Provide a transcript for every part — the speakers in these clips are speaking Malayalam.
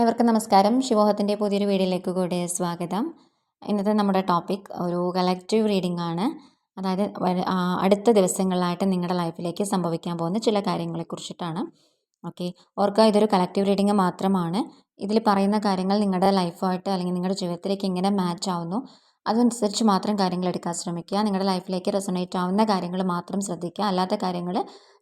ഏവർക്കും നമസ്കാരം. ശിവോഹത്തിൻ്റെ പുതിയൊരു വീഡിയോയിലേക്ക് കൂടി സ്വാഗതം. ഇന്നത്തെ നമ്മുടെ ടോപ്പിക് ഒരു കളക്റ്റീവ് റീഡിംഗ് ആണ്. അതായത് അടുത്ത ദിവസങ്ങളിലായിട്ട് നിങ്ങളുടെ ലൈഫിലേക്ക് സംഭവിക്കാൻ പോകുന്ന ചില കാര്യങ്ങളെക്കുറിച്ചിട്ടാണ്. ഓക്കെ, ഓർക്കുക, ഇതൊരു കളക്റ്റീവ് റീഡിംഗ് മാത്രമാണ്. ഇതിൽ പറയുന്ന കാര്യങ്ങൾ നിങ്ങളുടെ ലൈഫായിട്ട് അല്ലെങ്കിൽ നിങ്ങളുടെ ജീവിതത്തിലേക്ക് എങ്ങനെ മാച്ച് ആവുന്നു അതനുസരിച്ച് മാത്രം കാര്യങ്ങൾ എടുക്കാൻ ശ്രമിക്കുക. നിങ്ങളുടെ ലൈഫിലേക്ക് റെസൊണേറ്റ് ആവുന്ന കാര്യങ്ങൾ മാത്രം ശ്രദ്ധിക്കുക. അല്ലാത്ത കാര്യങ്ങൾ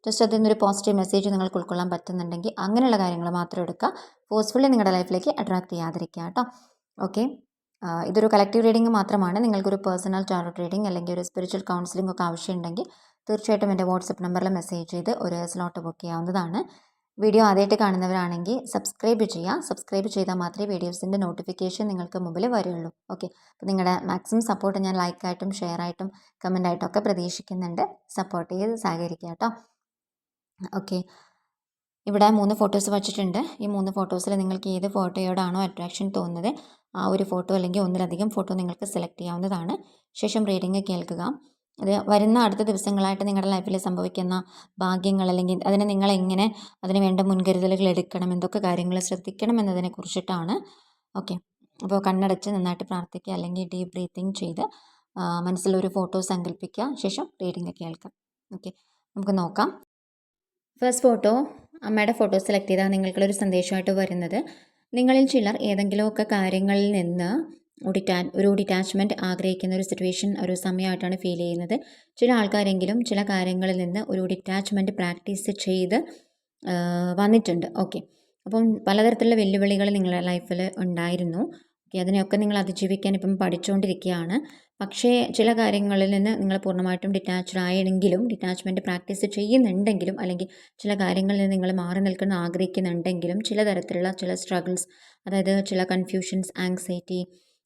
ജസ്റ്റ് അതിൽ നിന്നൊരു പോസിറ്റീവ് മെസ്സേജ് നിങ്ങൾക്ക് ഉൾക്കൊള്ളാൻ പറ്റുന്നുണ്ടെങ്കിൽ അങ്ങനെയുള്ള കാര്യങ്ങൾ മാത്രം എടുക്കുക. ഫോഴ്സ്ഫുള്ളി നിങ്ങളുടെ ലൈഫിലേക്ക് അട്രാക്ട് ചെയ്യാതിരിക്കുക കേട്ടോ. ഓക്കെ, ഇതൊരു കളക്റ്റീവ് റീഡിംഗ് മാത്രമാണ്. നിങ്ങൾക്കൊരു പേഴ്സണൽ ടാരോട്ട് റീഡിംഗ് അല്ലെങ്കിൽ ഒരു സ്പിരിച്വൽ കൗൺസിലിംഗ് ഒക്കെ ആവശ്യമുണ്ടെങ്കിൽ തീർച്ചയായിട്ടും എൻ്റെ വാട്സപ്പ് നമ്പറിൽ മെസ്സേജ് ചെയ്ത് ഒരു സ്ലോട്ട് ബുക്ക് ചെയ്യാവുന്നതാണ്. വീഡിയോ ആദ്യമായിട്ട് കാണുന്നവരാണെങ്കിൽ സബ്സ്ക്രൈബ് ചെയ്യുക. സബ്സ്ക്രൈബ് ചെയ്താൽ മാത്രമേ വീഡിയോസിൻ്റെ നോട്ടിഫിക്കേഷൻ നിങ്ങൾക്ക് മുമ്പിൽ വരുള്ളൂ. ഓക്കെ, അപ്പോൾ നിങ്ങളുടെ മാക്സിമം സപ്പോർട്ട് ഞാൻ ലൈക്കായിട്ടും ഷെയറായിട്ടും കമൻ്റായിട്ടും ഒക്കെ പ്രതീക്ഷിക്കുന്നുണ്ട്. സപ്പോർട്ട് ചെയ്ത് സഹകരിക്കുക കേട്ടോ. ഓക്കെ, ഇവിടെ 3 ഫോട്ടോസ് വച്ചിട്ടുണ്ട്. ഈ 3 ഫോട്ടോസിൽ നിങ്ങൾക്ക് ഏത് ഫോട്ടോയോടാണോ അട്രാക്ഷൻ തോന്നുന്നത് ആ ഒരു ഫോട്ടോ അല്ലെങ്കിൽ ഒന്നിലധികം ഫോട്ടോ നിങ്ങൾക്ക് സെലക്ട് ചെയ്യാവുന്നതാണ്. ശേഷം റീഡിംഗ് കേൾക്കുക. അത് വരുന്ന അടുത്ത ദിവസങ്ങളായിട്ട് നിങ്ങളുടെ ലൈഫിൽ സംഭവിക്കുന്ന ഭാഗ്യങ്ങൾ അല്ലെങ്കിൽ അതിനെ നിങ്ങൾ എങ്ങനെ അതിന് വേണ്ട മുൻകരുതലുകൾ എടുക്കണം, എന്തൊക്കെ കാര്യങ്ങൾ ശ്രദ്ധിക്കണം എന്നതിനെ കുറിച്ചിട്ടാണ്. ഓക്കെ, അപ്പോൾ കണ്ണടച്ച് നന്നായിട്ട് പ്രാർത്ഥിക്കുക അല്ലെങ്കിൽ ഡീപ്പ് ബ്രീത്തിങ് ചെയ്ത് മനസ്സിലൊരു ഫോട്ടോ സങ്കല്പിക്കുക. ശേഷം റീഡിംഗ് കേൾക്കാം. ഓക്കെ, നമുക്ക് നോക്കാം. ഫസ്റ്റ് ഫോട്ടോ, അമ്മയുടെ ഫോട്ടോ സെലക്ട് ചെയ്താൽ നിങ്ങൾക്കുള്ളൊരു സന്ദേശമായിട്ട് വരുന്നത് നിങ്ങളിൽ ചിലർ ഏതെങ്കിലുമൊക്കെ കാര്യങ്ങളിൽ നിന്ന് ഒരു ഡിറ്റാച്ച്മെൻറ്റ് ആഗ്രഹിക്കുന്ന ഒരു സിറ്റുവേഷൻ, ഒരു സമയമായിട്ടാണ് ഫീൽ ചെയ്യുന്നത്. ചില ആൾക്കാരെങ്കിലും ചില കാര്യങ്ങളിൽ നിന്ന് ഒരു ഡിറ്റാച്ച്മെൻറ്റ് പ്രാക്ടീസ് ചെയ്ത് വന്നിട്ടുണ്ട്. ഓക്കെ, അപ്പം പലതരത്തിലുള്ള വെല്ലുവിളികൾ നിങ്ങളുടെ ലൈഫിൽ ഉണ്ടായിരുന്നു. ഓക്കെ, അതിനെയൊക്കെ നിങ്ങൾ അതിജീവിക്കാൻ ഇപ്പം പഠിച്ചുകൊണ്ടിരിക്കുകയാണ്. പക്ഷേ ചില കാര്യങ്ങളിൽ നിന്ന് നിങ്ങൾ പൂർണ്ണമായിട്ടും ഡിറ്റാച്ച്ഡ് ആയെങ്കിലും ഡിറ്റാച്ച്മെൻറ്റ് പ്രാക്ടീസ് ചെയ്യുന്നുണ്ടെങ്കിലും അല്ലെങ്കിൽ ചില കാര്യങ്ങളിൽ നിന്ന് നിങ്ങൾ മാറി നിൽക്കുന്ന ആഗ്രഹിക്കുന്നുണ്ടെങ്കിലും ചില തരത്തിലുള്ള ചില സ്ട്രഗിൾസ്, അതായത് ചില കൺഫ്യൂഷൻസ്, ആങ്സൈറ്റി,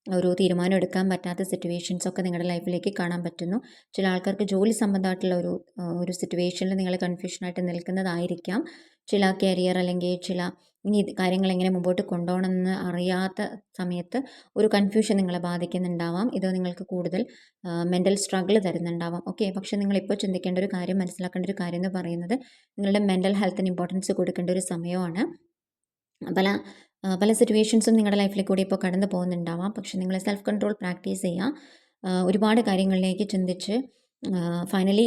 ഒരു തീരുമാനം എടുക്കാൻ പറ്റാത്ത സിറ്റുവേഷൻസൊക്കെ നിങ്ങളുടെ ലൈഫിലേക്ക് കാണാൻ പറ്റുന്നു. ചില ആൾക്കാർക്ക് ജോലി സംബന്ധമായിട്ടുള്ള ഒരു സിറ്റുവേഷനിൽ നിങ്ങൾ കൺഫ്യൂഷനായിട്ട് നിൽക്കുന്നതായിരിക്കാം. ചില കരിയർ അല്ലെങ്കിൽ ചില ഇനി കാര്യങ്ങൾ എങ്ങനെ മുമ്പോട്ട് കൊണ്ടുപോകണമെന്ന് അറിയാത്ത സമയത്ത് ഒരു കൺഫ്യൂഷൻ നിങ്ങളെ ബാധിക്കുന്നുണ്ടാവാം. ഇത് നിങ്ങൾക്ക് കൂടുതൽ മെൻ്റൽ സ്ട്രഗിൾ തരുന്നുണ്ടാവാം. ഓക്കെ, പക്ഷേ നിങ്ങളിപ്പോൾ ചിന്തിക്കേണ്ട ഒരു കാര്യം, മനസ്സിലാക്കേണ്ട ഒരു കാര്യം എന്ന് പറയുന്നത് നിങ്ങളുടെ മെൻ്റൽ ഹെൽത്തിന് ഇമ്പോർട്ടൻസ് കൊടുക്കേണ്ട ഒരു സമയമാണ്. പല സിറ്റുവേഷൻസും നിങ്ങളുടെ ലൈഫിലേക്ക് കൂടി ഇപ്പോൾ കടന്നു പോകുന്നുണ്ടാവാം. പക്ഷേ നിങ്ങൾ സെൽഫ് കൺട്രോൾ പ്രാക്ടീസ് ചെയ്യുക. ഒരുപാട് കാര്യങ്ങളിലേക്ക് ചിന്തിച്ച് ഫൈനലി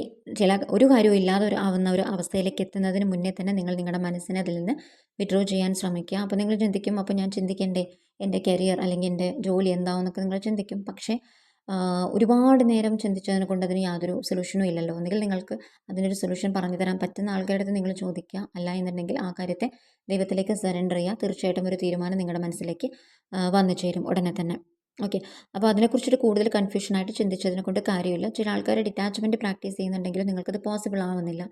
ഒരു കാര്യവും ഇല്ലാതെ ആവുന്ന ഒരു അവസ്ഥയിലേക്ക് എത്തുന്നതിന് മുന്നേ തന്നെ നിങ്ങൾ നിങ്ങളുടെ മനസ്സിനെ അതിൽ നിന്ന് വിഡ്രോ ചെയ്യാൻ ശ്രമിക്കുക. അപ്പോൾ നിങ്ങൾ ചിന്തിക്കും, അപ്പോൾ ഞാൻ ചിന്തിക്കേണ്ടേ എൻ്റെ കരിയർ അല്ലെങ്കിൽ എൻ്റെ ജോലി എന്താവുമെന്നൊക്കെ നിങ്ങൾ ചിന്തിക്കും. പക്ഷേ ഒരുപാട് നേരം ചിന്തിച്ചതിനെ കൊണ്ട് അതിന് യാതൊരു സൊല്യൂഷനും ഇല്ലല്ലോ. ഒന്നുകിൽ നിങ്ങൾക്ക് അതിനൊരു സൊല്യൂഷൻ പറഞ്ഞു തരാൻ പറ്റുന്ന ആൾക്കാരുടെ അടുത്ത് നിങ്ങൾ ചോദിക്കുക. അല്ല എന്നുണ്ടെങ്കിൽ ആ കാര്യത്തെ ദൈവത്തിലേക്ക് സറണ്ടർ ചെയ്യുക. തീർച്ചയായിട്ടും ഒരു തീരുമാനം നിങ്ങളുടെ മനസ്സിലേക്ക് വന്നു ചേരും ഉടനെ തന്നെ. ഓക്കെ, അപ്പോൾ അതിനെക്കുറിച്ചിട്ട് കൂടുതൽ കൺഫ്യൂഷനായിട്ട് ചിന്തിച്ചതിനെ കൊണ്ട് കാര്യമില്ല. ചില ആൾക്കാർ ഡിറ്റാച്ച്മെൻറ്റ് പ്രാക്ടീസ് ചെയ്യുന്നുണ്ടെങ്കിലും നിങ്ങൾക്കത് പോസിബിൾ ആവുന്നില്ല.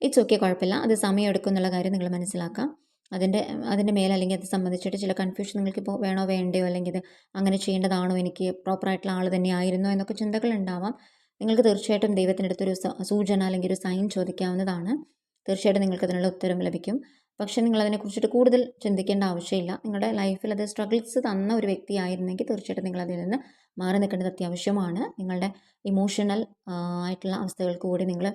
ഇറ്റ്സ് ഓക്കെ, കുഴപ്പമില്ല. അത് സമയം എടുക്കും എന്നുള്ള കാര്യം നിങ്ങൾ മനസ്സിലാക്കാം. അതിൻ്റെ മേലെ അല്ലെങ്കിൽ അത് സംബന്ധിച്ചിട്ട് ചില കൺഫ്യൂഷൻ നിങ്ങൾക്കിപ്പോൾ വേണോ വേണ്ടയോ അല്ലെങ്കിൽ ഇത് അങ്ങനെ ചെയ്യേണ്ടതാണോ, എനിക്ക് പ്രോപ്പറായിട്ടുള്ള ആൾ തന്നെ ആയിരുന്നോ എന്നൊക്കെ ചിന്തകൾ ഉണ്ടാവാം. നിങ്ങൾക്ക് തീർച്ചയായിട്ടും ദൈവത്തിൻ്റെ അടുത്തൊരു സൂചന അല്ലെങ്കിൽ ഒരു സൈൻ ചോദിക്കാവുന്നതാണ്. തീർച്ചയായിട്ടും നിങ്ങൾക്ക് അതിനുള്ള ഉത്തരം ലഭിക്കും. പക്ഷേ നിങ്ങളതിനെക്കുറിച്ചിട്ട് കൂടുതൽ ചിന്തിക്കേണ്ട ആവശ്യമില്ല. നിങ്ങളുടെ ലൈഫിൽ അത് സ്ട്രഗിൾസ് തന്ന ഒരു വ്യക്തിയായിരുന്നെങ്കിൽ തീർച്ചയായിട്ടും നിങ്ങളതിൽ നിന്ന് മാറി നിൽക്കേണ്ടത് അത്യാവശ്യമാണ്. നിങ്ങളുടെ ഇമോഷണൽ ആയിട്ടുള്ള അവസ്ഥകൾക്ക് കൂടി നിങ്ങൾ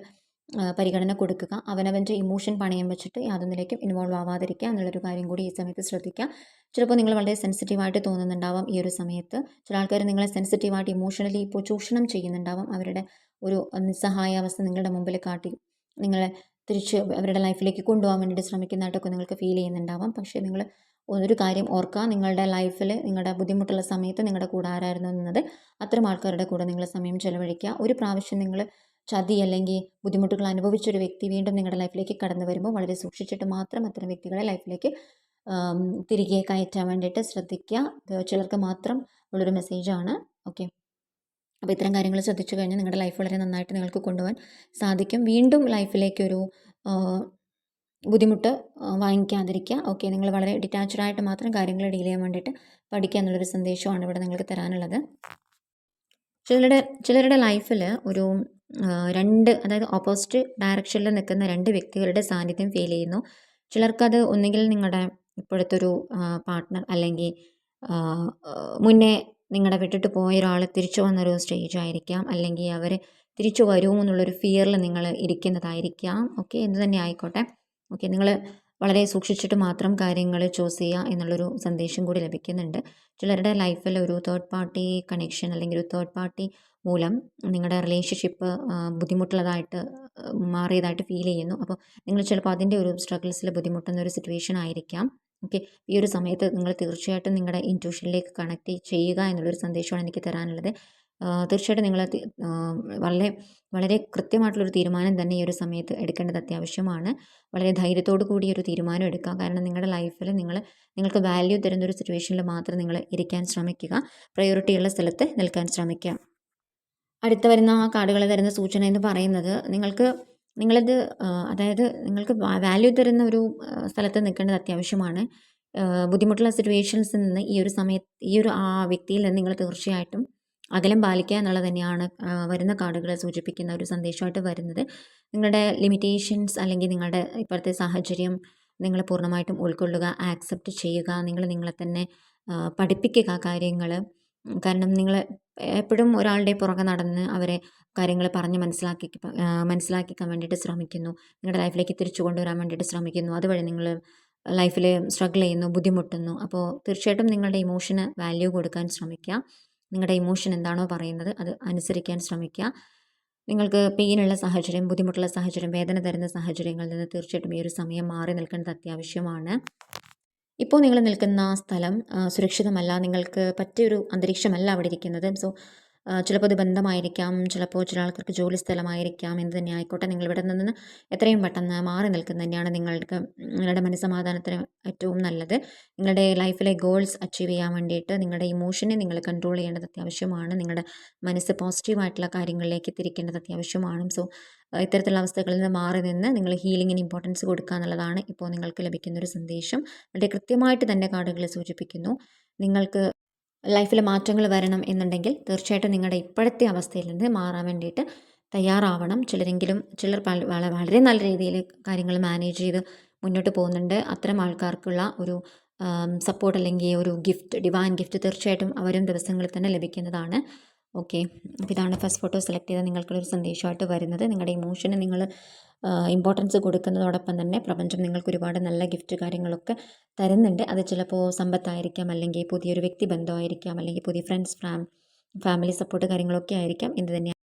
പരിഗണന കൊടുക്കുക. അവനവൻ്റെ ഇമോഷൻ പണയം വെച്ചിട്ട് യാതൊന്നിലേക്കും ഇൻവോൾവ് ആവാതിരിക്കുക എന്നുള്ളൊരു കാര്യം കൂടി ഈ സമയത്ത് ശ്രദ്ധിക്കുക. ചിലപ്പോൾ നിങ്ങൾ വളരെ സെൻസിറ്റീവായിട്ട് തോന്നുന്നുണ്ടാവാം ഈ ഒരു സമയത്ത്. ചില ആൾക്കാർ നിങ്ങളെ സെൻസിറ്റീവായിട്ട് ഇമോഷണലി ഇപ്പോൾ ചൂഷണം ചെയ്യുന്നുണ്ടാവാം. അവരുടെ ഒരു നിസ്സഹായാവസ്ഥ നിങ്ങളുടെ മുമ്പിൽ കാട്ടി നിങ്ങളെ തിരിച്ച് അവരുടെ ലൈഫിലേക്ക് കൊണ്ടുപോകാൻ വേണ്ടിയിട്ട് ശ്രമിക്കുന്നതായിട്ടൊക്കെ നിങ്ങൾക്ക് ഫീൽ ചെയ്യുന്നുണ്ടാവാം. പക്ഷേ നിങ്ങൾ ഒരു കാര്യം ഓർക്കുക, നിങ്ങളുടെ ലൈഫിൽ നിങ്ങളുടെ ബുദ്ധിമുട്ടുള്ള സമയത്ത് നിങ്ങളുടെ കൂടെ ആരായിരുന്നു എന്നത് അത്തരം ആൾക്കാരുടെ കൂടെ നിങ്ങൾ സമയം ചെലവഴിക്കുക. ഒരു പ്രാവശ്യം നിങ്ങൾ ചതി അല്ലെങ്കിൽ ബുദ്ധിമുട്ടുകൾ അനുഭവിച്ചൊരു വ്യക്തി വീണ്ടും നിങ്ങളുടെ ലൈഫിലേക്ക് കടന്നു വരുമ്പോൾ വളരെ സൂക്ഷിച്ചിട്ട് മാത്രം അത്തരം വ്യക്തികളെ ലൈഫിലേക്ക് തിരികെ കയറ്റാൻ വേണ്ടിയിട്ട് ശ്രദ്ധിക്കുക. ചിലർക്ക് മാത്രം ഉള്ളൊരു മെസ്സേജാണ്. ഓക്കെ, അപ്പോൾ ഇത്തരം കാര്യങ്ങൾ ശ്രദ്ധിച്ചു കഴിഞ്ഞാൽ നിങ്ങളുടെ ലൈഫ് വളരെ നന്നായിട്ട് നിങ്ങൾക്ക് കൊണ്ടുപോകാൻ സാധിക്കും. വീണ്ടും ലൈഫിലേക്കൊരു ബുദ്ധിമുട്ട് വാങ്ങിക്കാതിരിക്കുക. ഓക്കെ, നിങ്ങൾ വളരെ ഡിറ്റാച്ച്ഡായിട്ട് മാത്രം കാര്യങ്ങൾ ഡീൽ ചെയ്യാൻ വേണ്ടിയിട്ട് പഠിക്കുക എന്നുള്ളൊരു സന്ദേശമാണ് ഇവിടെ നിങ്ങൾക്ക് തരാനുള്ളത്. ചിലരുടെ ലൈഫിൽ ഒരു അതായത് ഓപ്പോസിറ്റ് ഡയറക്ഷനിൽ നിൽക്കുന്ന 2 വ്യക്തികളുടെ സാന്നിധ്യം ഫീൽ ചെയ്യുന്നു. ചിലർക്കത് ഒന്നുകിൽ നിങ്ങളുടെ ഇപ്പോഴത്തെ ഒരു പാർട്ട്ണർ അല്ലെങ്കിൽ മുന്നേ നിങ്ങളുടെ വിട്ടിട്ട് പോയ ഒരാൾ തിരിച്ചു വന്നൊരു സ്റ്റേജ് ആയിരിക്കാം, അല്ലെങ്കിൽ അവർ തിരിച്ചു വരുമോ എന്നുള്ളൊരു ഫിയറിൽ നിങ്ങൾ ഇരിക്കുന്നതായിരിക്കാം. ഓക്കെ, എന്ത് തന്നെ ആയിക്കോട്ടെ. ഓക്കെ, നിങ്ങൾ വളരെ സൂക്ഷിച്ചിട്ട് മാത്രം കാര്യങ്ങൾ ചൂസ് ചെയ്യുക എന്നുള്ളൊരു സന്ദേശം കൂടി ലഭിക്കുന്നുണ്ട്. ചിലരുടെ ലൈഫിൽ ഒരു തേർഡ് പാർട്ടി കണക്ഷൻ അല്ലെങ്കിൽ ഒരു തേർഡ് പാർട്ടി മൂലം നിങ്ങളുടെ റിലേഷൻഷിപ്പ് ബുദ്ധിമുട്ടുള്ളതായിട്ട് മാറിയതായിട്ട് ഫീൽ ചെയ്യുന്നു. അപ്പോൾ നിങ്ങൾ ചിലപ്പോൾ അതിൻ്റെ ഒരു സ്ട്രഗിൾസിൽ ബുദ്ധിമുട്ടുന്ന ഒരു സിറ്റുവേഷൻ ആയിരിക്കാം. ഓക്കെ, ഈ ഒരു സമയത്ത് നിങ്ങൾ തീർച്ചയായിട്ടും നിങ്ങളുടെ ഇൻറ്റ്യൂഷനിലേക്ക് കണക്ട് ചെയ്യുക എന്നുള്ളൊരു സന്ദേശമാണ് എനിക്ക് തരാനുള്ളത്. തീർച്ചയായിട്ടും നിങ്ങൾ വളരെ വളരെ കൃത്യമായിട്ടുള്ളൊരു തീരുമാനം തന്നെ ഈ ഒരു സമയത്ത് എടുക്കേണ്ടത് അത്യാവശ്യമാണ്. വളരെ ധൈര്യത്തോടു കൂടി ഒരു തീരുമാനം എടുക്കുക. കാരണം നിങ്ങളുടെ ലൈഫിൽ നിങ്ങൾക്ക് വാല്യൂ തരുന്നൊരു സിറ്റുവേഷനിൽ മാത്രം നിങ്ങൾ ഇരിക്കാൻ ശ്രമിക്കുക. പ്രയോറിറ്റിയുള്ള സ്ഥലത്ത് നിൽക്കാൻ ശ്രമിക്കുക. അടുത്ത വരുന്ന ആ കാർഡുകൾ തരുന്ന സൂചന എന്ന് പറയുന്നത് നിങ്ങളിത് അതായത് നിങ്ങൾക്ക് വാല്യൂ തരുന്ന ഒരു സ്ഥലത്ത് നിൽക്കേണ്ടത് അത്യാവശ്യമാണ്. ബുദ്ധിമുട്ടുള്ള സിറ്റുവേഷൻസിൽ നിന്ന് ഈ ഒരു ആ വ്യക്തിയിൽ നിന്ന് നിങ്ങൾ തീർച്ചയായിട്ടും അകലം പാലിക്കുക എന്നുള്ളത് തന്നെയാണ് വരുന്ന കാർഡുകൾ സൂചിപ്പിക്കുന്ന ഒരു സന്ദേശമായിട്ട് വരുന്നത്. നിങ്ങളുടെ ലിമിറ്റേഷൻസ് അല്ലെങ്കിൽ നിങ്ങളുടെ ഇപ്പോഴത്തെ സാഹചര്യം നിങ്ങൾ പൂർണ്ണമായിട്ടും ഉൾക്കൊള്ളുക, ആക്സെപ്റ്റ് ചെയ്യുക. നിങ്ങളെ തന്നെ പഠിപ്പിക്കുക കാര്യങ്ങൾ. കാരണം നിങ്ങൾ എപ്പോഴും ഒരാളുടെ പുറകെ നടന്ന് അവരെ കാര്യങ്ങൾ പറഞ്ഞ് മനസ്സിലാക്കിക്കാൻ വേണ്ടിയിട്ട് ശ്രമിക്കുന്നു. നിങ്ങളുടെ ലൈഫിലേക്ക് തിരിച്ചു കൊണ്ടുവരാൻ വേണ്ടിയിട്ട് ശ്രമിക്കുന്നു. അതുവഴി നിങ്ങൾ ലൈഫിൽ സ്ട്രഗിൾ ചെയ്യുന്നു, ബുദ്ധിമുട്ടുന്നു. അപ്പോൾ തീർച്ചയായിട്ടും നിങ്ങളുടെ ഇമോഷന് വാല്യൂ കൊടുക്കാൻ ശ്രമിക്കുക. നിങ്ങളുടെ ഇമോഷൻ എന്താണോ പറയുന്നത് അത് അനുസരിക്കാൻ ശ്രമിക്കുക. നിങ്ങൾക്ക് പെയിനുള്ള സാഹചര്യം, ബുദ്ധിമുട്ടുള്ള സാഹചര്യം, വേദന തരുന്ന സാഹചര്യങ്ങളിൽ നിന്ന് തീർച്ചയായിട്ടും ഈ ഒരു സമയം മാറി നിൽക്കേണ്ടത് അത്യാവശ്യമാണ്. ഇപ്പോൾ നിങ്ങൾ നിൽക്കുന്ന സ്ഥലം സുരക്ഷിതമല്ല, നിങ്ങൾക്ക് പറ്റിയൊരു അന്തരീക്ഷമല്ല അവിടെ ഇരിക്കുന്നത്. സോ ചിലപ്പോൾ അത് ബന്ധമായിരിക്കാം, ചിലപ്പോൾ ചില ആൾക്കാർക്ക് ജോലി സ്ഥലമായിരിക്കാം, എന്ത് തന്നെ ആയിക്കോട്ടെ. നിങ്ങളിവിടെ നിന്ന് എത്രയും പെട്ടെന്ന് മാറി നിൽക്കുന്നത് തന്നെയാണ് നിങ്ങളുടെ മനസ്സമാധാനത്തിന് ഏറ്റവും നല്ലത്. നിങ്ങളുടെ ലൈഫിലെ ഗോൾസ് അച്ചീവ് ചെയ്യാൻ വേണ്ടിയിട്ട് നിങ്ങളുടെ ഇമോഷനെ നിങ്ങൾ കൺട്രോൾ ചെയ്യേണ്ടത് അത്യാവശ്യമാണ്. നിങ്ങളുടെ മനസ്സ് പോസിറ്റീവായിട്ടുള്ള കാര്യങ്ങളിലേക്ക് തിരിക്കേണ്ടത് അത്യാവശ്യമാണ്. സോ ഇത്തരത്തിലുള്ള അവസ്ഥകളിൽ നിന്ന് മാറി നിന്ന് നിങ്ങൾ ഹീലിങ്ങിന് ഇമ്പോർട്ടൻസ് കൊടുക്കുക എന്നുള്ളതാണ് ഇപ്പോൾ നിങ്ങൾക്ക് ലഭിക്കുന്നൊരു സന്ദേശം. വളരെ കൃത്യമായിട്ട് തന്നെ കാർഡുകൾ സൂചിപ്പിക്കുന്നു. നിങ്ങൾക്ക് ലൈഫിൽ മാറ്റങ്ങൾ വരണം എന്നുണ്ടെങ്കിൽ തീർച്ചയായിട്ടും നിങ്ങളുടെ ഇപ്പോഴത്തെ അവസ്ഥയിൽ നിന്ന് മാറാൻ വേണ്ടിയിട്ട് തയ്യാറാവണം. ചിലർ വളരെ നല്ല രീതിയിൽ കാര്യങ്ങൾ മാനേജ് ചെയ്ത് മുന്നോട്ട് പോകുന്നുണ്ട്. അത്തരം ആൾക്കാർക്കുള്ള ഒരു സപ്പോർട്ട് അല്ലെങ്കിൽ ഒരു ഗിഫ്റ്റ്, ഡിവൈൻ ഗിഫ്റ്റ് തീർച്ചയായിട്ടും വരും ദിവസങ്ങളിൽ തന്നെ ലഭിക്കുന്നതാണ്. ഓക്കെ, അപ്പോൾ ഇതാണ് ഫസ്റ്റ് ഫോട്ടോ സെലക്ട് ചെയ്താൽ നിങ്ങൾക്കുള്ളൊരു സന്ദേശമായിട്ട് വരുന്നത്. നിങ്ങളുടെ ഇമോഷന് നിങ്ങൾ ഇമ്പോർട്ടൻസ് കൊടുക്കുന്നതോടൊപ്പം തന്നെ പ്രപഞ്ചം നിങ്ങൾക്ക് ഒരുപാട് നല്ല ഗിഫ്റ്റ് കാര്യങ്ങളൊക്കെ തരുന്നുണ്ട്. അത് ചിലപ്പോൾ സമ്പത്തായിരിക്കാം, അല്ലെങ്കിൽ പുതിയൊരു വ്യക്തി ബന്ധമായിരിക്കാം, അല്ലെങ്കിൽ പുതിയ ഫ്രണ്ട്സ്, ഫാമിലി സപ്പോർട്ട് കാര്യങ്ങളൊക്കെ ആയിരിക്കാം. എന്ത് തന്നെയാണ്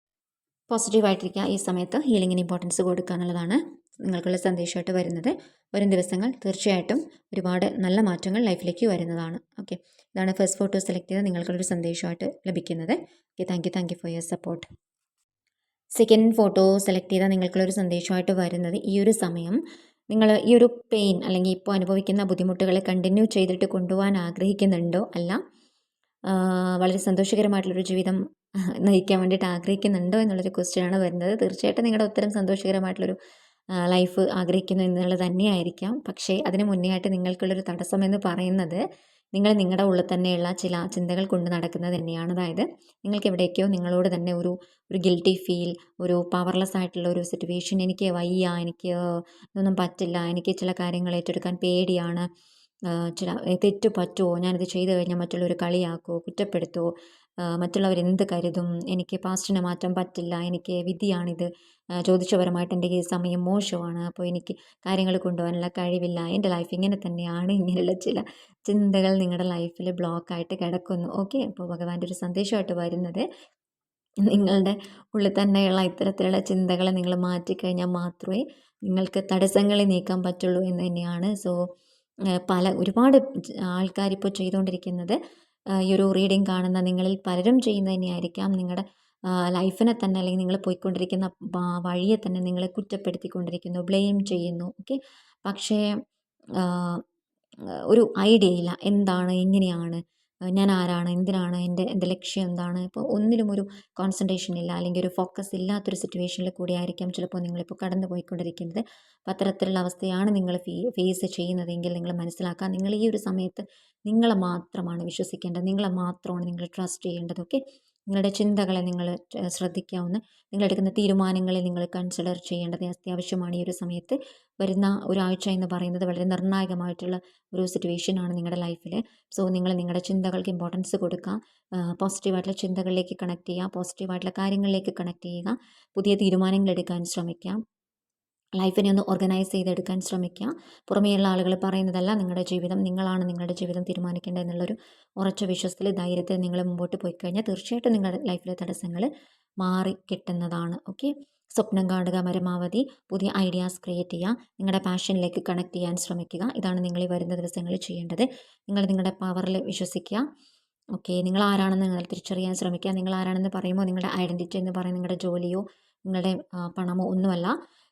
പോസിറ്റീവായിട്ടിരിക്കുക. ഈ സമയത്ത് ഹീലിങ്ങിന് ഇമ്പോർട്ടൻസ് കൊടുക്കുക എന്നുള്ളതാണ് നിങ്ങൾക്കുള്ള സന്ദേശമായിട്ട് വരുന്നത്. വരും ദിവസങ്ങൾ തീർച്ചയായിട്ടും ഒരുപാട് നല്ല മാറ്റങ്ങൾ ലൈഫിലേക്ക് വരുന്നതാണ്. ഓക്കെ, ഇതാണ് ഫസ്റ്റ് ഫോട്ടോ സെലക്ട് ചെയ്ത് നിങ്ങൾക്കുള്ളൊരു സന്ദേശമായിട്ട് ലഭിക്കുന്നത്. Okay, thank you for your support. Second photo select ചെയ്താൽ നിങ്ങൾക്കുള്ളൊരു സന്ദേശമായിട്ട് വരുന്നത് ഈ ഒരു സമയം നിങ്ങൾ ഈ ഒരു പെയിൻ അല്ലെങ്കിൽ ഇപ്പോൾ അനുഭവിക്കുന്ന ബുദ്ധിമുട്ടുകളെ കണ്ടിന്യൂ ചെയ്തിട്ട് കൊണ്ടുപോകാൻ ആഗ്രഹിക്കുന്നുണ്ടോ, അല്ല വളരെ സന്തോഷകരമായിട്ടുള്ളൊരു ജീവിതം നയിക്കാൻ വേണ്ടിയിട്ട് ആഗ്രഹിക്കുന്നുണ്ടോ എന്നുള്ളൊരു ക്വസ്റ്റ്യനാണ് വരുന്നത്. തീർച്ചയായിട്ടും നിങ്ങളുടെ ഉത്തരം സന്തോഷകരമായിട്ടുള്ളൊരു ലൈഫ് ആഗ്രഹിക്കുന്നു എന്നുള്ളത് തന്നെയായിരിക്കാം. പക്ഷേ അതിന് മുന്നേ ആയിട്ട് നിങ്ങൾക്കുള്ളൊരു തടസ്സമെന്ന് പറയുന്നത് നിങ്ങളുടെ ഉള്ളിൽ തന്നെയുള്ള ചില ചിന്തകൾ കൊണ്ട് നടക്കുന്നത് തന്നെയാണ്. അതായത് നിങ്ങൾക്ക് എവിടേക്കോ നിങ്ങളോട് തന്നെ ഒരു ഗിൽറ്റി ഫീൽ, ഒരു പവർലെസ് ആയിട്ടുള്ള ഒരു സിറ്റുവേഷൻ. എനിക്ക് വയ്യ, എനിക്ക് ഇതൊന്നും പറ്റില്ല, എനിക്ക് ചില കാര്യങ്ങൾ ഏറ്റെടുക്കാൻ പേടിയാണ്, ചില തെറ്റ് പറ്റുമോ, ഞാനിത് ചെയ്തു കഴിഞ്ഞാൽ മറ്റുള്ളവർ കളിയാക്കുമോ, കുറ്റപ്പെടുത്തുമോ, മറ്റുള്ളവരെന്ത് കരുതും, എനിക്ക് പാസ്റ്റിനെ മാറ്റാൻ പറ്റില്ല, എനിക്ക് വിധിയാണിത്, ജ്യോതിഷപരമായിട്ട് എൻ്റെ ഈ സമയം മോശമാണ്, അപ്പോൾ എനിക്ക് കാര്യങ്ങൾ കൊണ്ടുപോകാനുള്ള കഴിവില്ല, എൻ്റെ ലൈഫ് ഇങ്ങനെ തന്നെയാണ്, ഇങ്ങനെയുള്ള ചില ചിന്തകൾ നിങ്ങളുടെ ലൈഫിൽ ബ്ലോക്കായിട്ട് കിടക്കുന്നു. ഓക്കെ, അപ്പോൾ ഭഗവാന്റെ ഒരു സന്ദേശമായിട്ട് വരുന്നത് നിങ്ങളുടെ ഉള്ളിൽ തന്നെയുള്ള ഇത്തരത്തിലുള്ള ചിന്തകൾ നിങ്ങൾ മാറ്റിക്കഴിഞ്ഞാൽ മാത്രമേ നിങ്ങൾക്ക് തടസ്സങ്ങളെ നീക്കാൻ പറ്റുള്ളൂ എന്ന് തന്നെയാണ്. സോ ഒരുപാട് ആൾക്കാരിപ്പോൾ ചെയ്തുകൊണ്ടിരിക്കുന്നത് ഈ ഒരു റീഡിങ് കാണുന്ന നിങ്ങളിൽ പലരും ചെയ്യുന്നത് തന്നെയായിരിക്കാം. നിങ്ങളുടെ ലൈഫിനെ തന്നെ അല്ലെങ്കിൽ നിങ്ങൾ പോയിക്കൊണ്ടിരിക്കുന്ന വഴിയെ തന്നെ നിങ്ങളെ കുറ്റപ്പെടുത്തിക്കൊണ്ടിരിക്കുന്നു, ബ്ലെയിം ചെയ്യുന്നു. ഓക്കെ, പക്ഷേ ഒരു ഐഡിയ ഇല്ല, എന്താണ്, എങ്ങനെയാണ്, ഞാൻ ആരാണ്, എന്തിനാണ്, എൻ്റെ ലക്ഷ്യം എന്താണ്. ഇപ്പോൾ ഒന്നിലും ഒരു കോൺസെൻട്രേഷൻ ഇല്ല, അല്ലെങ്കിൽ ഒരു ഫോക്കസ് ഇല്ലാത്തൊരു സിറ്റുവേഷനിൽ കൂടി ആയിരിക്കാം ചിലപ്പോൾ നിങ്ങളിപ്പോൾ കടന്നു പോയിക്കൊണ്ടിരിക്കുന്നത്. അപ്പോൾ അത്തരത്തിലുള്ള അവസ്ഥയാണ് നിങ്ങൾ ഫേസ് ചെയ്യുന്നതെങ്കിൽ നിങ്ങൾ മനസ്സിലാക്കുക, നിങ്ങൾ ഈ ഒരു സമയത്ത് നിങ്ങളെ മാത്രമാണ് വിശ്വസിക്കേണ്ടത്, നിങ്ങളെ മാത്രമാണ് നിങ്ങൾ ട്രസ്റ്റ് ചെയ്യേണ്ടത്. ഓക്കെ, നിങ്ങളുടെ ചിന്തകളെ നിങ്ങൾ ശ്രദ്ധിക്കാവുന്ന, നിങ്ങളെടുക്കുന്ന തീരുമാനങ്ങളെ നിങ്ങൾ കൺസിഡർ ചെയ്യേണ്ടത് അത്യാവശ്യമാണ്. ഈ ഒരു സമയത്ത് വരുന്ന ഒരാഴ്ച എന്ന് പറയുന്നത് വളരെ നിർണായകമായിട്ടുള്ള ഒരു സിറ്റുവേഷനാണ് നിങ്ങളുടെ ലൈഫിൽ. സോ നിങ്ങൾ നിങ്ങളുടെ ചിന്തകൾക്ക് ഇമ്പോർട്ടൻസ് കൊടുക്കുക, പോസിറ്റീവായിട്ടുള്ള ചിന്തകളിലേക്ക് കണക്ട് ചെയ്യുക, പോസിറ്റീവായിട്ടുള്ള കാര്യങ്ങളിലേക്ക് കണക്ട് ചെയ്യുക, പുതിയ തീരുമാനങ്ങൾ എടുക്കാൻ ശ്രമിക്കുക. ലൈഫിനെ ഒന്ന് ഓർഗനൈസ് ചെയ്തെടുക്കാൻ ശ്രമിക്കുക. പുറമേയുള്ള ആളുകൾ പറയുന്നതല്ല നിങ്ങളുടെ ജീവിതം, നിങ്ങളാണ് നിങ്ങളുടെ ജീവിതം തീരുമാനിക്കേണ്ടത് എന്നുള്ളൊരു ഉറച്ച വിശ്വാസത്തിൽ ധൈര്യത്തിൽ നിങ്ങൾ മുമ്പോട്ട് പോയി കഴിഞ്ഞാൽ തീർച്ചയായിട്ടും നിങ്ങളുടെ ലൈഫിലെ തടസ്സങ്ങൾ മാറി കിട്ടുന്നതാണ്. ഓക്കെ, സ്വപ്നം കാണുക പരമാവധി, പുതിയ ഐഡിയാസ് ക്രിയേറ്റ് ചെയ്യുക, നിങ്ങളുടെ പാഷനിലേക്ക് കണക്ട് ചെയ്യാൻ ശ്രമിക്കുക. ഇതാണ് നിങ്ങൾ ഈ വരുന്ന ദിവസങ്ങളിൽ ചെയ്യേണ്ടത്. നിങ്ങൾ നിങ്ങളുടെ പവറിൽ വിശ്വസിക്കുക. ഓക്കെ, നിങ്ങൾ ആരാണെന്ന് നിങ്ങൾ തിരിച്ചറിയാൻ ശ്രമിക്കുക. നിങ്ങൾ ആരാണെന്ന് പറയുമ്പോൾ നിങ്ങളുടെ ഐഡൻറ്റിറ്റി എന്ന് പറയുന്നത് നിങ്ങളുടെ ജോലിയോ നിങ്ങളുടെ പണമോ ഒന്നുമല്ല,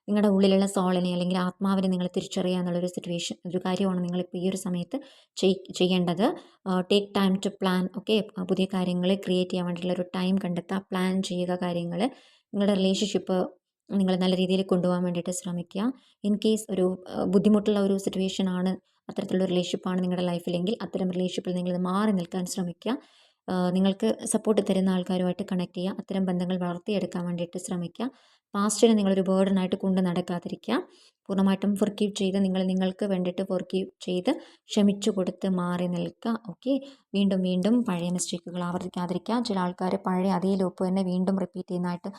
നിങ്ങളുടെ ഉള്ളിലുള്ള സോളിനെ അല്ലെങ്കിൽ ആത്മാവിനെ നിങ്ങൾ തിരിച്ചറിയുക എന്നുള്ളൊരു സിറ്റുവേഷൻ, ഒരു കാര്യമാണ് നിങ്ങളിപ്പോൾ ഈ ഒരു സമയത്ത് ചെയ്യേണ്ടത്. Take time to plan. Okay, പുതിയ കാര്യങ്ങൾ ക്രിയേറ്റ് ചെയ്യാൻ വേണ്ടിയിട്ടുള്ള ഒരു ടൈം കണ്ടെത്തുക, പ്ലാൻ ചെയ്യുക കാര്യങ്ങൾ. നിങ്ങളുടെ റിലേഷൻഷിപ്പ് നിങ്ങൾ നല്ല രീതിയിൽ കൊണ്ടുപോകാൻ വേണ്ടിയിട്ട് ശ്രമിക്കുക. ഇൻ കേസ് ഒരു ബുദ്ധിമുട്ടുള്ള ഒരു സിറ്റുവേഷനാണ്, അത്തരത്തിലുള്ള റിലേഷൻഷിപ്പാണ് നിങ്ങളുടെ ലൈഫിലെങ്കിൽ അത്തരം റിലേഷൻഷിപ്പിൽ നിങ്ങൾ മാറി നിൽക്കാൻ ശ്രമിക്കുക. നിങ്ങൾക്ക് സപ്പോർട്ട് തരുന്ന ആൾക്കാരുമായിട്ട് കണക്ട് ചെയ്യുക, അത്തരം ബന്ധങ്ങൾ വളർത്തിയെടുക്കാൻ വേണ്ടിയിട്ട് ശ്രമിക്കുക. പാസ്റ്റിനെ നിങ്ങളൊരു ബേർഡനായിട്ട് കൊണ്ട് നടക്കാതിരിക്കുക. പൂർണ്ണമായിട്ടും ഫോർഗീവ് ചെയ്ത് നിങ്ങൾക്ക് വേണ്ടിയിട്ട് ഫോർഗീവ് ചെയ്ത് ക്ഷമിച്ചു കൊടുത്ത് മാറി നിൽക്കുക. ഓക്കെ, വീണ്ടും വീണ്ടും പഴയ മിസ്റ്റേക്കുകൾ ആവർത്തിക്കാതിരിക്കുക. ചില ആൾക്കാർ പഴയ അതേ ലൂപ്പ് തന്നെ വീണ്ടും റിപ്പീറ്റ് ചെയ്യുന്നതായിട്ട്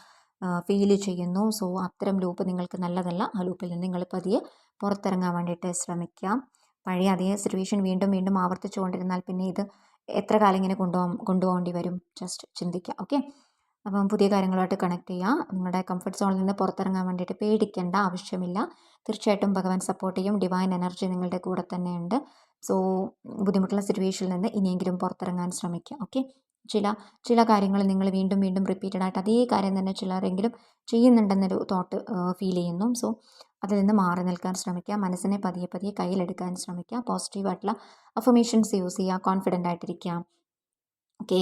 ഫീൽ ചെയ്യുന്നു. സോ അത്തരം ലൂപ്പ് നിങ്ങൾക്ക് നല്ലതല്ല. ആ ലൂപ്പിൽ നിന്ന് നിങ്ങൾ പതിയെ പുറത്തിറങ്ങാൻ വേണ്ടിയിട്ട് ശ്രമിക്കുക. പഴയ അതേ സിറ്റുവേഷൻ വീണ്ടും വീണ്ടും ആവർത്തിച്ചുകൊണ്ടിരുന്നാൽ പിന്നെ ഇത് എത്ര കാലം ഇങ്ങനെ കൊണ്ടുപോകേണ്ടി വരും? ജസ്റ്റ് ചിന്തിക്കുക. ഓക്കെ, അപ്പം പുതിയ കാര്യങ്ങളുമായിട്ട് കണക്ട് ചെയ്യുക. നിങ്ങളുടെ കംഫർട്ട് സോണിൽ നിന്ന് പുറത്തിറങ്ങാൻ വേണ്ടിയിട്ട് പേടിക്കേണ്ട ആവശ്യമില്ല. തീർച്ചയായിട്ടും ഭഗവാൻ സപ്പോർട്ട് ചെയ്യും. ഡിവൈൻ എനർജി നിങ്ങളുടെ കൂടെ തന്നെയുണ്ട്. സോ ബുദ്ധിമുട്ടുള്ള സിറ്റുവേഷനിൽ നിന്ന് ഇനിയെങ്കിലും പുറത്തിറങ്ങാൻ ശ്രമിക്കുക. ഓക്കെ, ചില കാര്യങ്ങൾ നിങ്ങൾ വീണ്ടും വീണ്ടും റിപ്പീറ്റഡ് ആയിട്ട് അതേ കാര്യം തന്നെ ചിലരെങ്കിലും ചെയ്യുന്നുണ്ടെന്നൊരു തോട്ട് ഫീൽ ചെയ്യുന്നു. സോ അതിൽ നിന്ന് മാറി നിൽക്കാൻ ശ്രമിക്കുക. മനസ്സിനെ പതിയെ പതിയെ കയ്യിലെടുക്കാൻ ശ്രമിക്കുക. പോസിറ്റീവായിട്ടുള്ള അഫർമേഷൻസ് യൂസ് ചെയ്യുക. കോൺഫിഡൻ്റ് ആയിട്ടിരിക്കുക. ഓക്കെ,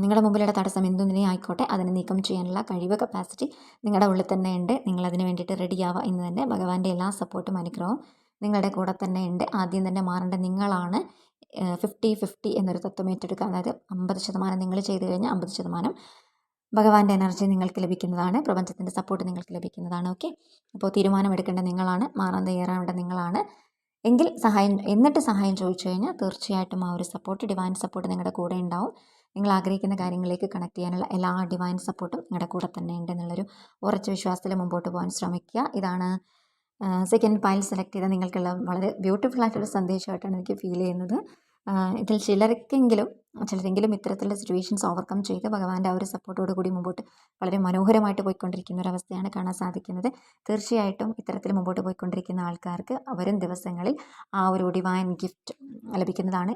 നിങ്ങളുടെ മുമ്പിലുള്ള തടസ്സം എന്തുതന്നെ ആയിക്കോട്ടെ അതിനെ നീക്കം ചെയ്യാനുള്ള കഴിവ്, കപ്പാസിറ്റി നിങ്ങളുടെ ഉള്ളിൽ തന്നെ ഉണ്ട്. നിങ്ങളതിന് വേണ്ടിയിട്ട് റെഡിയാവുക എന്ന് തന്നെ. ഭഗവാന്റെ എല്ലാ സപ്പോർട്ടും അനുഗ്രഹവും നിങ്ങളുടെ കൂടെ തന്നെ ഉണ്ട്. ആദ്യം തന്നെ മാറേണ്ട നിങ്ങളാണ്. 50-50 എന്നൊരു തത്വം ഏറ്റെടുക്കുക. അതായത് 50% നിങ്ങൾ ചെയ്തു കഴിഞ്ഞാൽ 50% ഭഗവാന്റെ എനർജി നിങ്ങൾക്ക് ലഭിക്കുന്നതാണ്. പ്രപഞ്ചത്തിൻ്റെ സപ്പോർട്ട് നിങ്ങൾക്ക് ലഭിക്കുന്നതാണ്. ഓക്കെ, അപ്പോൾ തീരുമാനമെടുക്കേണ്ട നിങ്ങളാണ്, മാറാൻ തയ്യാറാവേണ്ട നിങ്ങളാണ്. എന്നിട്ട് സഹായം ചോദിച്ചു കഴിഞ്ഞാൽ തീർച്ചയായിട്ടും ആ ഒരു സപ്പോർട്ട്, ഡിവൈൻ സപ്പോർട്ട് നിങ്ങളുടെ കൂടെ ഉണ്ടാവും. നിങ്ങൾ ആഗ്രഹിക്കുന്ന കാര്യങ്ങളിലേക്ക് കണക്ട് ചെയ്യാനുള്ള എല്ലാ ഡിവൈൻ സപ്പോർട്ടും നിങ്ങളുടെ കൂടെ തന്നെ ഉണ്ട് എന്നുള്ളൊരു ഉറച്ച വിശ്വാസത്തിൽ മുമ്പോട്ട് പോകാൻ ശ്രമിക്കുക. ഇതാണ് സെക്കൻഡ് പൈൽ സെലക്ട് ചെയ്ത നിങ്ങൾക്കുള്ള വളരെ ബ്യൂട്ടിഫുൾ ആയിട്ടുള്ള സന്ദേശമായിട്ടാണ് എനിക്ക് ഫീൽ ചെയ്യുന്നത്. ഇതിൽ ചിലരെങ്കിലും ഇത്തരത്തിലുള്ള സിറ്റുവേഷൻസ് ഓവർകം ചെയ്ത് ഭഗവാന്റെ ആ ഒരു സപ്പോർട്ടോട് കൂടി മുമ്പോട്ട് വളരെ മനോഹരമായിട്ട് പോയിക്കൊണ്ടിരിക്കുന്ന ഒരവസ്ഥയാണ് കാണാൻ സാധിക്കുന്നത്. തീർച്ചയായിട്ടും ഇത്തരത്തിൽ മുമ്പോട്ട് പോയിക്കൊണ്ടിരിക്കുന്ന ആൾക്കാർക്ക് വരും ദിവസങ്ങളിൽ ആ ഒരു ഡിവൈൻ ഗിഫ്റ്റ് ലഭിക്കുന്നതാണ്.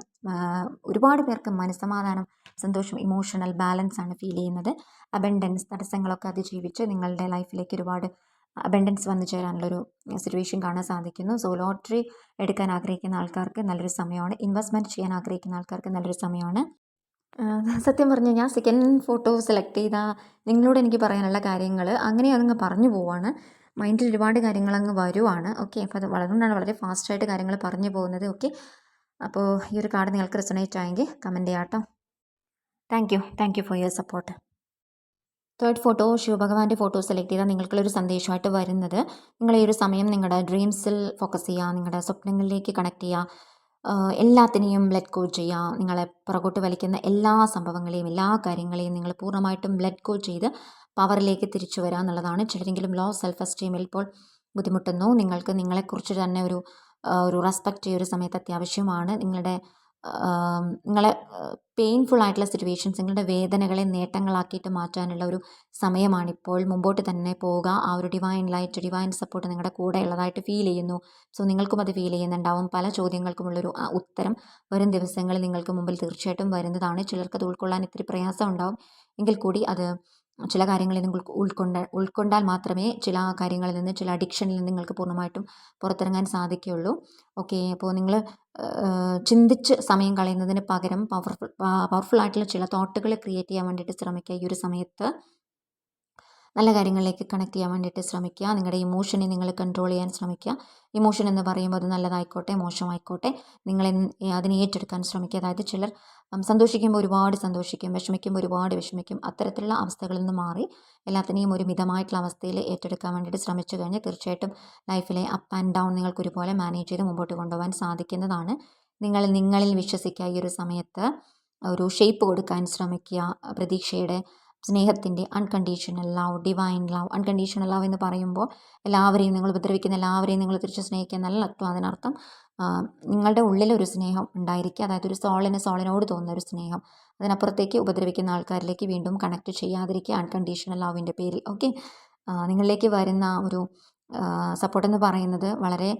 ഒരുപാട് പേർക്ക് മനസ്സമാധാനം, സന്തോഷം, ഇമോഷണൽ ബാലൻസ് ആണ് ഫീൽ ചെയ്യുന്നത്. അബൻഡൻസ്, തടസ്സങ്ങളൊക്കെ അതിജീവിച്ച് നിങ്ങളുടെ ലൈഫിലേക്ക് ഒരുപാട് അബൻഡൻസ് വന്നു ചേരാനുള്ളൊരു സിറ്റുവേഷൻ കാണാൻ സാധിക്കുന്നു. സോ ലോട്ടറി എടുക്കാൻ ആഗ്രഹിക്കുന്ന ആൾക്കാർക്ക് നല്ലൊരു സമയമാണ്. ഇൻവെസ്റ്റ്മെൻറ്റ് ചെയ്യാൻ ആഗ്രഹിക്കുന്ന ആൾക്കാർക്ക് നല്ലൊരു സമയമാണ്. സത്യം പറഞ്ഞു കഴിഞ്ഞാൽ സെക്കൻഡ് ഫോട്ടോ സെലക്ട് ചെയ്ത നിങ്ങളോട് എനിക്ക് പറയാനുള്ള കാര്യങ്ങൾ അങ്ങനെ അതങ്ങ് പറഞ്ഞു പോവാണ്. മൈൻഡിൽ ഒരുപാട് കാര്യങ്ങൾ അങ്ങ് വരുവാണ്. ഓക്കെ, അപ്പോൾ അത് വളർന്നുകൊണ്ടാണ് വളരെ ഫാസ്റ്റായിട്ട് കാര്യങ്ങൾ പറഞ്ഞു പോകുന്നത്. ഓക്കെ, അപ്പോൾ ഈ ഒരു കാർഡ് നിങ്ങൾക്ക് റെസൊണേറ്റ് ആയെങ്കിൽ കമൻറ്റ് ചെയ്യാം കേട്ടോ. Thank you for your support. Third photo ശിവഭഗവാന്റെ ഫോട്ടോ സെലക്ട് ചെയ്താൽ നിങ്ങൾക്കുള്ളൊരു സന്ദേശമായിട്ട് വരുന്നത്, നിങ്ങൾ ഈ ഒരു സമയം നിങ്ങളുടെ ഡ്രീംസിൽ ഫോക്കസ് ചെയ്യുക, നിങ്ങളുടെ സ്വപ്നങ്ങളിലേക്ക് കണക്ട് ചെയ്യുക, എല്ലാത്തിനെയും ലെറ്റ് ഗോ ചെയ്യുക. നിങ്ങളെ പുറകോട്ട് വലിക്കുന്ന എല്ലാ സംഭവങ്ങളെയും എല്ലാ കാര്യങ്ങളെയും നിങ്ങൾ പൂർണ്ണമായിട്ടും ലെറ്റ് ഗോ ചെയ്ത് പവറിലേക്ക് തിരിച്ചു വരിക എന്നുള്ളതാണ്. ചിലരെങ്കിലും ലോ സെൽഫ് എസ്റ്റീമിൽ ഇപ്പോൾ ബുദ്ധിമുട്ടുന്നു. നിങ്ങൾക്ക് നിങ്ങളെക്കുറിച്ച് തന്നെ ഒരു റെസ്പെക്റ്റ് ഈ ഒരു സമയത്ത് അത്യാവശ്യമാണ്. നിങ്ങളെ പെയിൻഫുൾ ആയിട്ടുള്ള സിറ്റുവേഷൻസ്, നിങ്ങളുടെ വേദനകളെ നേട്ടങ്ങളാക്കിയിട്ട് മാറ്റാനുള്ള ഒരു സമയമാണിപ്പോൾ. മുമ്പോട്ട് തന്നെ പോവുക. ആ ഒരു ഡിവൈൻ ലൈറ്റ്, ഡിവൈൻ സപ്പോർട്ട് നിങ്ങളുടെ കൂടെ ഉള്ളതായിട്ട് ഫീൽ ചെയ്യുന്നു. സോ നിങ്ങൾക്കും അത് ഫീൽ ചെയ്യുന്നുണ്ടാവും. പല ചോദ്യങ്ങൾക്കുമുള്ളൊരു ഉത്തരം വരും ദിവസങ്ങളിൽ നിങ്ങൾക്ക് മുമ്പിൽ തീർച്ചയായിട്ടും വരുന്നതാണ്. ചിലർക്ക് അത് ഉൾക്കൊള്ളാൻ ഇത്തിരി പ്രയാസം ഉണ്ടാവും. എങ്കിൽ കൂടി അത് ചില കാര്യങ്ങളിൽ നിങ്ങൾക്ക് ഉൾക്കൊണ്ടാൽ മാത്രമേ ചില കാര്യങ്ങളിൽ നിന്ന്, ചില അഡിക്ഷനിൽ നിന്ന് നിങ്ങൾക്ക് പൂർണ്ണമായിട്ടും പുറത്തിറങ്ങാൻ സാധിക്കുകയുള്ളൂ. ഓക്കെ, അപ്പോൾ നിങ്ങൾ ചിന്തിച്ച് സമയം കളയുന്നതിന് പകരം പവർഫുൾ ആയിട്ടുള്ള ചില തോട്ടുകൾ ക്രിയേറ്റ് ചെയ്യാൻ വേണ്ടിയിട്ട് ശ്രമിക്കുക. ഈ ഒരു സമയത്ത് നല്ല കാര്യങ്ങളിലേക്ക് കണക്ട് ചെയ്യാൻ വേണ്ടിയിട്ട് ശ്രമിക്കുക. നിങ്ങളുടെ ഇമോഷനെ നിങ്ങൾ കൺട്രോൾ ചെയ്യാൻ ശ്രമിക്കുക. ഇമോഷൻ എന്ന് പറയുമ്പോൾ അത് നല്ലതായിക്കോട്ടെ മോശമായിക്കോട്ടെ നിങ്ങൾ അതിനെ ഏറ്റെടുക്കാൻ ശ്രമിക്കുക. അതായത് ചിലർ സന്തോഷിക്കുമ്പോൾ ഒരുപാട് സന്തോഷിക്കും, വിഷമിക്കുമ്പോൾ ഒരുപാട് വിഷമിക്കും. അത്തരത്തിലുള്ള അവസ്ഥകളിൽ നിന്ന് മാറി എല്ലാത്തിനെയും ഒരു മിതമായിട്ടുള്ള അവസ്ഥയിൽ ഏറ്റെടുക്കാൻ വേണ്ടിയിട്ട് ശ്രമിച്ചു കഴിഞ്ഞാൽ തീർച്ചയായിട്ടും ലൈഫിലെ അപ്പ് ആൻഡ് ഡൗൺ നിങ്ങൾക്ക് ഒരുപോലെ മാനേജ് ചെയ്ത് മുമ്പോട്ട് കൊണ്ടുപോകാൻ സാധിക്കുന്നതാണ്. നിങ്ങളിൽ വിശ്വസിക്കുക. ഈ ഒരു സമയത്ത് ഒരു ഷേപ്പ് കൊടുക്കാൻ ശ്രമിക്കുക. പ്രതീക്ഷയുടെ സ്നേഹത്തിൻ്റെ unconditional love, divine love. Unconditional love എന്ന് പറയുമ്പോൾ എല്ലാവരെയും നിങ്ങൾ ഉപദ്രവിക്കുന്ന എല്ലാവരെയും നിങ്ങൾ തിരിച്ച് സ്നേഹിക്കുക എന്നല്ല അർത്ഥം. അതിനർത്ഥം നിങ്ങളുടെ ഉള്ളിലൊരു സ്നേഹം ഉണ്ടായിരിക്കുക, അതായത് ഒരു സോളിനോട് തോന്നുന്ന ഒരു സ്നേഹം. അതിനപ്പുറത്തേക്ക് ഉപദ്രവിക്കുന്ന ആൾക്കാരിലേക്ക് വീണ്ടും കണക്ട് ചെയ്യാതിരിക്കുക അൺകണ്ടീഷണൽ ലവിൻ്റെ പേരിൽ. ഓക്കെ, നിങ്ങളിലേക്ക് വരുന്ന ഒരു സപ്പോർട്ടെന്ന് പറയുന്നത് വളരെ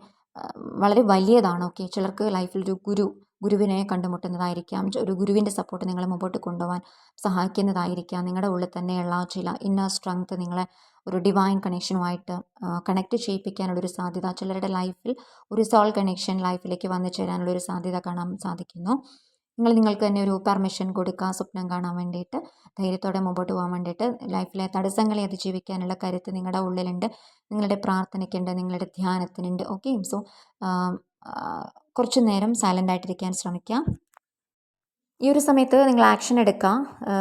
വളരെ വലിയതാണ്. ഓക്കെ, ചിലർക്ക് ലൈഫിൽ ഒരു ഗുരുവിനെ കണ്ടുമുട്ടുന്നതായിരിക്കാം. ഒരു ഗുരുവിൻ്റെ സപ്പോർട്ട് നിങ്ങളെ മുമ്പോട്ട് കൊണ്ടുപോകാൻ സഹായിക്കുന്നതായിരിക്കാം. നിങ്ങളുടെ ഉള്ളിൽ തന്നെയുള്ള ചില ഇന്നർ സ്ട്രെങ്ത് നിങ്ങളെ ഒരു ഡിവൈൻ കണക്ഷനുമായിട്ട് കണക്ട് ചെയ്യിപ്പിക്കാനുള്ളൊരു സാധ്യത, ചിലരുടെ ലൈഫിൽ ഒരു സോൾ കണക്ഷൻ ലൈഫിലേക്ക് വന്നു ചേരാനുള്ളൊരു സാധ്യത കാണാൻ സാധിക്കുന്നു. നിങ്ങൾക്ക് തന്നെ ഒരു പെർമിഷൻ കൊടുക്കുക സ്വപ്നം കാണാൻ വേണ്ടിയിട്ട്, ധൈര്യത്തോടെ മുമ്പോട്ട് പോകാൻ വേണ്ടിയിട്ട്. ലൈഫിലെ തടസ്സങ്ങളെ അതിജീവിക്കാനുള്ള കരുത്ത് നിങ്ങളുടെ ഉള്ളിലുണ്ട്, നിങ്ങളുടെ പ്രാർത്ഥനയ്ക്കുണ്ട്, നിങ്ങളുടെ ധ്യാനത്തിനുണ്ട്. ഓക്കെ, സോ കുറച്ച് നേരം സൈലൻ്റ് ആയിട്ടിരിക്കാൻ ശ്രമിക്കുക. ഈ ഒരു സമയത്ത് നിങ്ങൾ ആക്ഷൻ എടുക്കുക.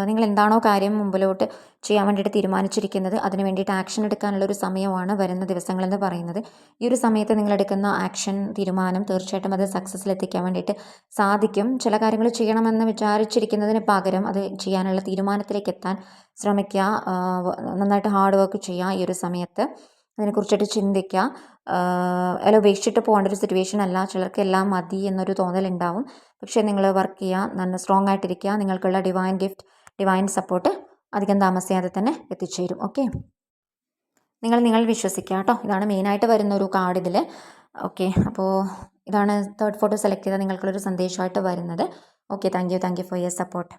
നിങ്ങൾ എന്താണോ കാര്യം മുമ്പിലോട്ട് ചെയ്യാൻ വേണ്ടിയിട്ട് തീരുമാനിച്ചിരിക്കുന്നത് അതിന് വേണ്ടിയിട്ട് ആക്ഷൻ എടുക്കാനുള്ളൊരു സമയമാണ് വരുന്ന ദിവസങ്ങളെന്ന് പറയുന്നത്. ഈ ഒരു സമയത്ത് നിങ്ങളെടുക്കുന്ന ആക്ഷൻ തീരുമാനം തീർച്ചയായിട്ടും അത് സക്സസ്സിലെത്തിക്കാൻ വേണ്ടിയിട്ട് സാധിക്കും. ചില കാര്യങ്ങൾ ചെയ്യണമെന്ന് വിചാരിച്ചിരിക്കുന്നതിന് പകരം അത് ചെയ്യാനുള്ള തീരുമാനത്തിലേക്ക് എത്താൻ ശ്രമിക്കുക. നന്നായിട്ട് ഹാർഡ് വർക്ക് ചെയ്യുക ഈ ഒരു സമയത്ത്. അതിനെക്കുറിച്ചിട്ട് ചിന്തിക്കുക. എല്ലാം ഉപേക്ഷിച്ചിട്ട് പോകേണ്ട ഒരു സിറ്റുവേഷൻ അല്ല. ചിലർക്ക് എല്ലാം മതി എന്നൊരു തോന്നലുണ്ടാവും. പക്ഷേ നിങ്ങൾ വർക്ക് ചെയ്യുക, നല്ല സ്ട്രോങ് ആയിട്ടിരിക്കുക. നിങ്ങൾക്കുള്ള ഡിവൈൻ ഗിഫ്റ്റ്, ഡിവൈൻ സപ്പോർട്ട് അധികം താമസിയാതെ തന്നെ എത്തിച്ചേരും. ഓക്കെ, നിങ്ങൾ വിശ്വസിക്കുക കേട്ടോ. ഇതാണ് മെയിനായിട്ട് വരുന്നൊരു കാർഡ് ഇതിൽ. ഓക്കെ, അപ്പോൾ ഇതാണ് തേർഡ് ഫോട്ടോ സെലക്ട് ചെയ്താൽ നിങ്ങൾക്കുള്ളൊരു സന്ദേശമായിട്ട് വരുന്നത്. Okay, thank you for your support.